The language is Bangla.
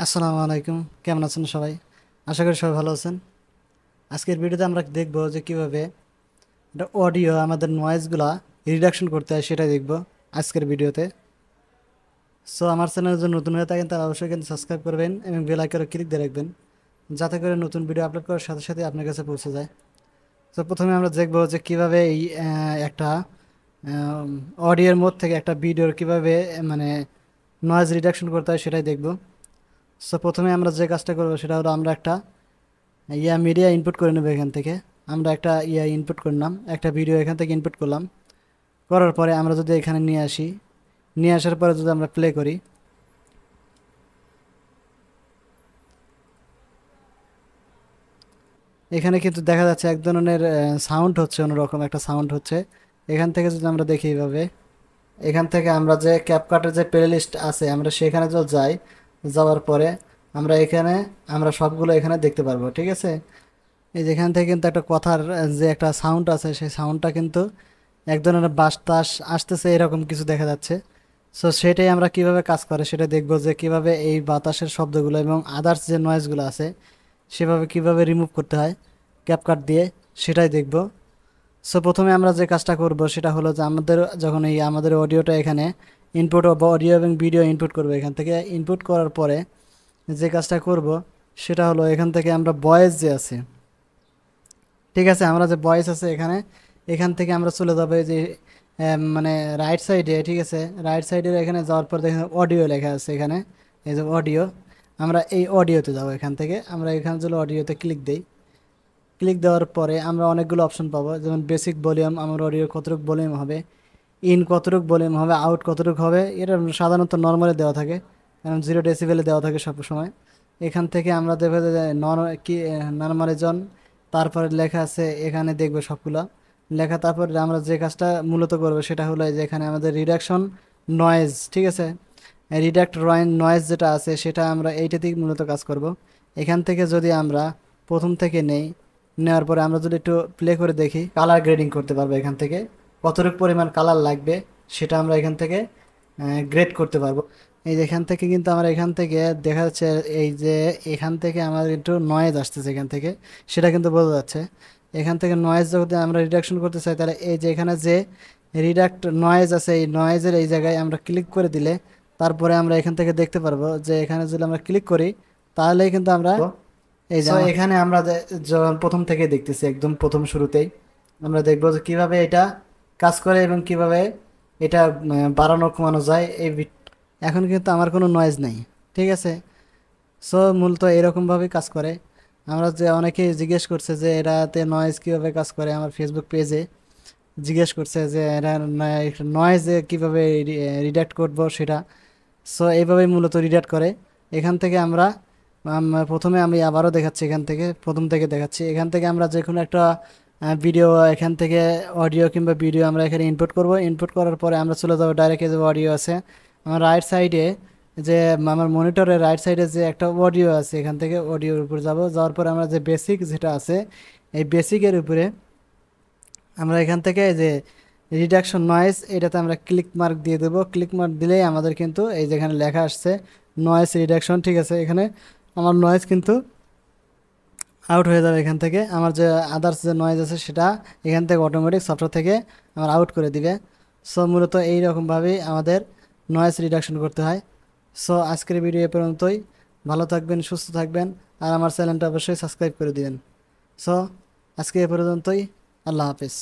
আসসালামু আলাইকুম। কেমন আছেন সবাই? আশা করি সবাই ভালো আছেন। আজকের ভিডিওতে আমরা দেখব যে কিভাবে একটা অডিও আমাদের নয়েজগুলা রিডাকশন করতে হয় সেটা দেখব আজকের ভিডিওতে। সো আমার চ্যানেলে যদি নতুন হয়ে থাকেন তাহলে অবশ্যই কিন্তু সাবস্ক্রাইব করবেন এবং বেল আইকনে ক্লিক দিয়ে রাখবেন, যাতে করে নতুন ভিডিও আপলোড করার সাথে সাথে আপনার কাছে পৌঁছে যায়। তো প্রথমে আমরা দেখব যে কিভাবে এই একটা অডিওর মধ্যে থেকে একটা ভিডিওর কিভাবে মানে নয়েজ রিডাকশন করতে হয় সেটাই দেখব। সো প্রথমে আমরা যে কাজটা করবো সেটা হলো আমরা একটা মিডিয়া ইনপুট করে নেবো এখান থেকে। আমরা একটা ইনপুট করলাম, একটা ভিডিও এখান থেকে ইনপুট করলাম। করার পরে আমরা যদি এখানে নিয়ে আসি, নিয়ে আসার পরে যদি আমরা প্লে করি, এখানে কিন্তু দেখা যাচ্ছে এক ধরনের সাউন্ড হচ্ছে, অন্যরকম একটা সাউন্ড হচ্ছে। এখান থেকে যদি আমরা দেখি এইভাবে, এখান থেকে আমরা যে ক্যাপকাটের যে প্লে লিস্ট আছে আমরা সেখানে যদি যাই, যাওয়ার পরে আমরা এখানে আমরা সবগুলো এখানে দেখতে পারবো। ঠিক আছে, এই যেখান থেকে কিন্তু একটা কথার যে একটা সাউন্ড আছে সেই সাউন্ডটা কিন্তু এক ধরনের বাতাস আসতেছে এরকম কিছু দেখা যাচ্ছে। সো সেটাই আমরা কিভাবে কাজ করে সেটা দেখবো, যে কিভাবে এই বাতাসের শব্দগুলো এবং আদার্স যে নয়েজগুলো আছে সেভাবে কিভাবে রিমুভ করতে হয় ক্যাপকাট দিয়ে, সেটাই দেখব। সো প্রথমে আমরা যে কাজটা করব সেটা হলো যে আমাদের যখন এই আমাদের অডিওটা এখানে ইনপুট অডিও এবং ভিডিও ইনপুট করবো, এখান থেকে ইনপুট করার পরে যে কাজটা করব সেটা হলো এখান থেকে আমরা ভয়েস যে আছে, ঠিক আছে, আমরা যে ভয়েস আছে এখানে, এখান থেকে আমরা চলে যাবো এই যে মানে রাইট সাইডে। ঠিক আছে, রাইট সাইডের এখানে যাওয়ার পর দেখেন অডিও লেখা আছে এখানে, এই যে অডিও। আমরা এই অডিওতে যাবো, এখান থেকে আমরা এখানে যদি অডিওতে ক্লিক দিই, ক্লিক দেওয়ার পরে আমরা অনেকগুলো অপশন পাবো, যেমন বেসিক ভলিউম, আমার অডিও কতটুকু ভলিউম হবে, ইন কতটুকু ভলিউম হবে, আউট কতটুকু হবে। এটা সাধারণত নর্মালে দেওয়া থাকে, কারণ 0 ডেসিবেলে দেওয়া থাকে সব সময়। এখান থেকে আমরা দেখবো যে কি নর্মালি জন, তারপরে লেখা আছে এখানে দেখবো সবগুলা লেখা। তারপরে আমরা যে কাজটা মূলত করবো সেটা হলো যে এখানে আমাদের রিডাকশন নয়েজ, ঠিক আছে, রিডাক্ট নয়েজ যেটা আছে সেটা আমরা এইটাতেই মূলত কাজ করব। এখান থেকে যদি আমরা প্রথম থেকে নেই, নেওয়ার পরে আমরা যদি একটু প্লে করে দেখি, কালার গ্রেডিং করতে পারবো এখান থেকে, কতটুকু পরিমাণ কালার লাগবে সেটা আমরা এখান থেকে গ্রেড করতে পারবো। এই যে এখান থেকে কিন্তু আমরা এখান থেকে দেখা যাচ্ছে এই যে এখান থেকে আমাদের একটু নয়েজ আসতেছে এখান থেকে, সেটা কিন্তু বোঝা যাচ্ছে। এখান থেকে নয়েজ যদি আমরা রিডাকশন করতে চাই তাহলে এই যে এখানে যে রিডাক্ট নয়েজ আছে এই নয়েজের এই জায়গায় আমরা ক্লিক করে দিলে তারপরে আমরা এখান থেকে দেখতে পারবো যে এখানে যদি আমরা ক্লিক করি তাহলেই কিন্তু আমরা এই যে এখানে আমরা যখন প্রথম থেকে দেখতেছি একদম প্রথম শুরুতেই আমরা দেখবো যে কিভাবে এটা কাজ করে এবং কিভাবে এটা বাড়ানো কমানো যায় এখন কিন্তু আমার কোনো নয়েজ নাই, ঠিক আছে। সো মূলত এরকমভাবেই কাজ করে। আমরা যে অনেকেই জিজ্ঞেস করছে যে এটাতে নয়েজ কীভাবে কাজ করে, আমার ফেসবুক পেজে জিজ্ঞেস করছে যে এরা নয়েজ কীভাবে রিডাক্ট করবো সেটা। সো এইভাবেই মূলত রিডাক্ট করে। এখান থেকে আমরা প্রথমে আমি আবারও দেখাচ্ছি, এখান থেকে প্রথম থেকে দেখাচ্ছি। এখান থেকে আমরা যে কোনো একটা ভিডিও, এখান থেকে অডিও কিংবা ভিডিও আমরা এখানে ইনপুট করব। ইনপুট করার পরে আমরা চলে যাবো ডাইরেক্ট, যে অডিও আছে আমার রাইট সাইডে, যে আমার মনিটরের রাইট সাইডে যে একটা অডিও আছে, এখান থেকে অডিওর উপর যাব। যাওয়ার পরে আমরা যে বেসিক যেটা আছে এই বেসিকের উপরে আমরা এখান থেকে যে রিডাকশন নয়েজ এটাতে আমরা ক্লিক মার্ক দিয়ে দেবো। ক্লিক মার্ক দিলেই আমাদের কিন্তু এই যেখানে লেখা আসছে নয়েজ রিডাকশন, ঠিক আছে, এখানে আমার নয়েজ কিন্তু আউট হয়ে যাবে। এখান থেকে আমার যে আদার্স যে নয়েজ আছে সেটা এখান থেকে অটোমেটিক সফটওয়্যার থেকে আমার আউট করে দিবে। সো মূলত এইরকমভাবেই আমাদের নয়েজ রিডাকশন করতে হয়। সো আজকের ভিডিও এ পর্যন্তই। ভালো থাকবেন, সুস্থ থাকবেন, আর আমার চ্যানেলটা অবশ্যই সাবস্ক্রাইব করে দিবেন। সো আজকে এ পর্যন্তই। আল্লাহ হাফিজ।